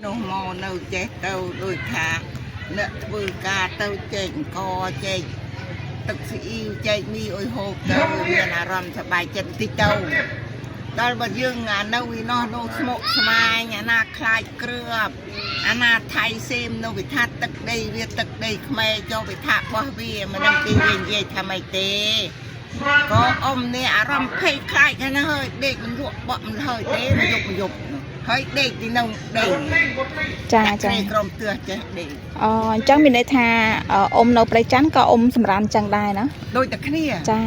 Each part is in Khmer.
នោះមកនៅចេះទៅដូចថាអ្នកធ្វើការទៅចេញកចេញទឹកស៊ីអ៊ីវចេញមីអុយហូបទៅមានអារម្មណ៍សប្បាយចិត្តតិចទៅដល់បើយើងអានៅឯនោះនោះស្មុគស្មាញអាណាខ្លាចគ្រឿបអាណាថៃសេមនៅវិថាទឹកដីវាទឹកដីខ្មែរចុះវិថាបោះវាមិនដឹងគេនិយាយថាម៉េចទេក៏អ៊ំនេះអារម្មណ៍ភ័យខ្លាចណាស់ហើយដេកមិនលក់បក់មិនហើយទេមកយកហើយដេកទីនោះដេកចាក្រុមទឿចេះដេកអញ្ចឹងមានន័យថាអ៊ំនៅព្រៃច័ន្ទក៏អ៊ំសម្រានចឹងដែរណាដូចតែគ្នាចា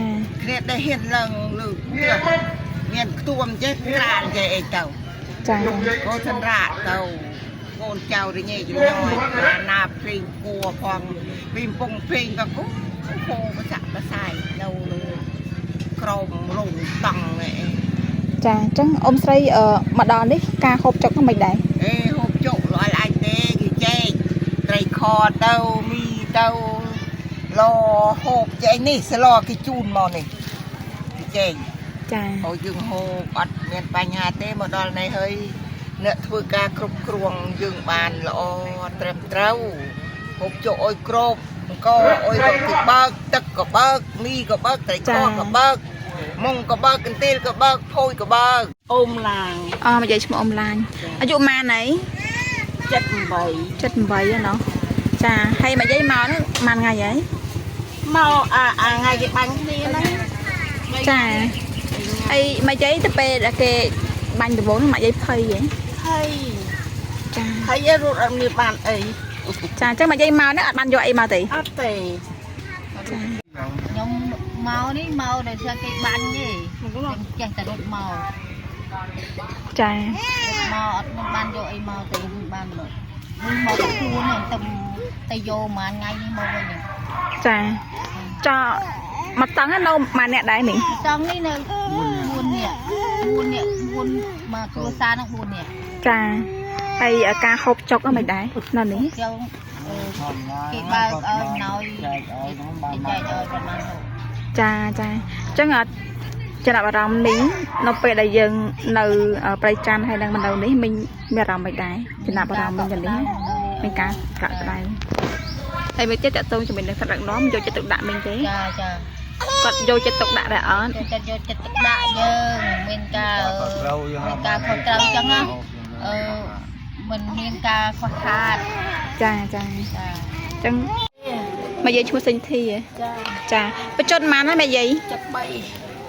គ្នាដែលហ៊ានឡើងលើមានខ្ទួមចេះក្រានចេះអីទៅចាកូនសម្រាប់ទៅកូនចៅរញ៉េយអាណាភ្លេងគួផងពីកំពុងភ្លេងក៏គូហូបសាក់បសាយនៅក្រមរងតង់នេះចាអញ្ចឹងអ៊ំស្រីមកដល់នេះការហូបចុកហ្នឹងមិនដែរហូបចុកលអអាចទេគេចែកត្រីខទៅមីទៅលហូបចេញនេះស្លគេជូនមកនេះគេចែកចាអូយើងហូបអត់មានបញ្ហាទេមកដល់នេះហើយអ្នកធ្វើការគ្រប់គ្រងយើងបានល្អត្រឹមត្រូវហូបចុកអុយក្របអង្គអុយរកទីបើកទឹកក៏បើកមីក៏បើកត្រីខក៏បើកមុងក៏បើកកន្ទេលក៏បើកភួយក៏បើកអ៊ំឡាងនិយាយឈ្មោះអ៊ំឡាញអាយុម៉ានអី78ណោះចាហើយមកយាយមកហ្នឹងម៉ានថ្ងៃហីមកថ្ងៃគេបាញ់គ្នាហ្នឹងចាហើយមកយាយទៅពេលគេបាញ់ដំបូងហ្នឹងមកយាយភ័យហ៎ភ័យចាហើយរត់អត់មានបានអីចាអញ្ចឹងមកយាយមកហ្នឹងអត់បានយកអីមកទេអត់ទេខ្ញុំមកនេះមកដែលស្គេបាញ់ទេខ្ញុំចេះតែរត់មកចាមកអត់មានបានយកអីមកទេបានមកខ្លួនទៅយកមួយថ្ងៃនេះមកវិញចាចោមកតង់នៅម៉ានអ្នកដែរនេះតង់នេះនៅ4នាក់មកគ្រួសារនឹង4នាក់ចាហើយការហូបចុកហ្នឹងមិនដែរនៅនេះគេបើកឲ្យណយគេចែកឲ្យប្រហែលចាអញ្ចឹងចំណាប់អារម្មណ៍នេះនៅពេលដែលយើងនៅព្រៃច័ន្ទហើយនឹងនៅនេះមានអារម្មណ៍មិនដែរចំណាប់អារម្មណ៍វិញនេះមានការកាក់ក្តៅហើយវាចិត្តតទៅជាមួយនឹងសត្វដឹកនាំយកចិត្តទុកដាក់មិនទេចាគាត់យកចិត្តទុកដាក់ដែរអត់យកចិត្តទុកដាក់យើងមានការខុសត្រូវអញ្ចឹងណាមិនមានការខ្វះខាតចាអញ្ចឹងមកយាយឈ្មោះសេងធីចាបញ្ចុតម៉ានហើយមកយាយ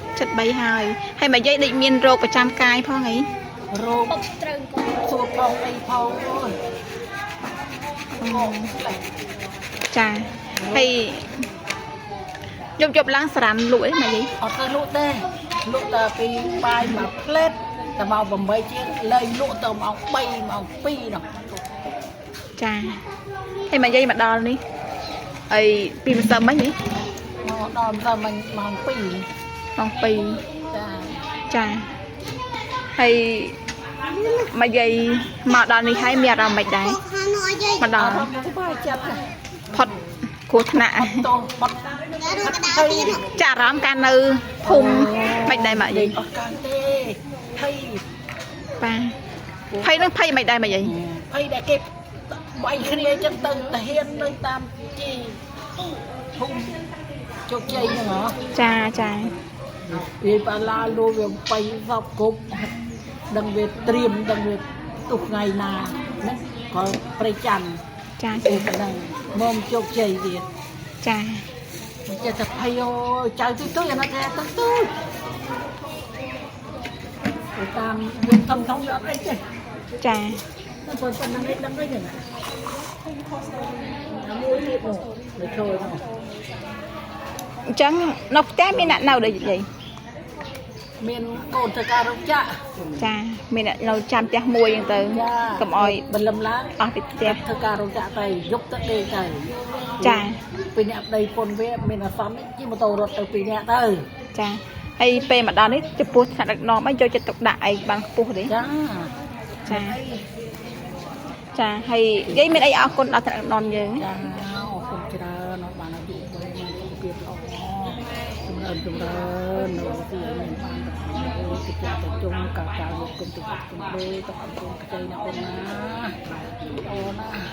73ហើយមកយាយដូចមានរោគប្រចាំកាយផងអីរោគត្រូវសួរផងអីផងចាហើយយប់ឡើងសារ៉ាន់លក់អីមកយាយអត់ទៅលក់ទេលក់តែពីបាយមួយផ្លេតតែម៉ោង8ជាងលែងលក់ទៅម៉ោង3ម៉ោង2នោះចាហើយមកយាយមកដល់នេះអីពីម្សិលមិញនេះមកដល់ម្សិលមិញម៉ោង2ចាហើយមកយាយមកដល់នេះហើយមានអារម្មណ៍មិនដែរមកដល់ផុតគ្រោះថ្នាក់ចាអារម្មណ៍ការនៅភូមិមិនដែរមកយាយអត់កាន់ទេភ័យបាទភ័យនឹងភ័យមិនដែរមកយាយភ័យដែលគេវាយគ្នាចឹងទៅតាហ៊ាននៅតាមជីភូមិជោគជ័យហ្នឹងហ៎ចាវាបាឡាលួវាបៃសពគ្រប់ដឹងវាត្រៀមដឹងវាទុកថ្ងៃណាណាក៏ព្រៃច័ន្ទចាគឺប៉ុណ្ណឹងមកជោគជ័យទៀតចាមិនចេះតែភ័យអូចៅទុយអាណាគេទៅតាមយើងធំវាអត់អីទេចាប៉ុណ្ណឹងដឹងអីហ្នឹងមួយទៀតទៅចូលហ្នឹងអញ្ចឹងនៅផ្ទះមានអ្នកនៅដូចយាយមានកូនធ្វើការរោងចក្រចាមានអ្នកនៅចាំផ្ទះមួយអញ្ចឹងទៅកុំអោយបលឹមឡើងអស់ពីផ្ទះធ្វើការរោងចក្រទៅយប់ទឹកដេកទៅចាពីអ្នកប្តីពុនវាមានអាសន្នជិះម៉ូតូរត់ទៅពីអ្នកទៅចាហើយពេលមកដល់នេះចំពោះថ្នាក់ដឹកនាំអីយកចិត្តទុកដាក់អីបានខ្ពស់ទេចាហើយយាយមានអីអរគុណដល់ថ្នាក់ដឹកនាំយើងចាអរគុណច្រើនអត់បានអាយុវែងមានសុខភាពល្អចម្រើននៅទីមានបានទៅចាក់ទៅជុំកាលយកគុំទៅគុំដេទៅអង្គុយខ្ចីណាអូនណា ណា